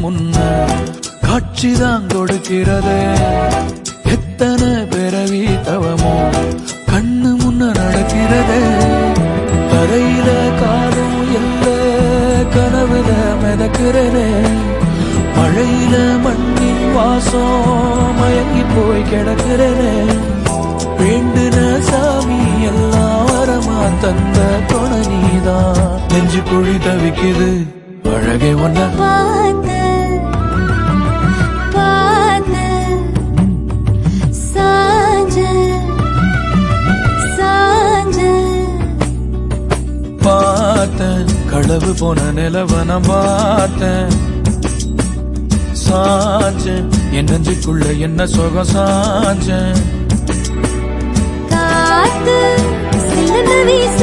முன்ன காட்சிதான் கொடுக்கிறது. எத்தனை பிறவி தவமோ கண்ணு முன்ன நடக்கிறது. தரையில காலும் இல்ல கனவுல மிதக்கிறனே. மழையில மண்ணின் வாசம் மயங்கி போய் கிடக்கிறனே. வேண்டுன சாமி எல்லாம் வரமா தந்த துணை நீதான். நெஞ்சு குழி தவிக்குது அழகே ஒன்ன பார்த்து பார்த்து சாஞ்ச சாஞ்ச பார்த்தேன். களவு போன நிலவன பார்த்தேன். சாஞ்சேன் என் நெஞ்சுக்குள்ள என்ன சுகம் சாஞ்சேன். காத்து சில்லுன்னு வீச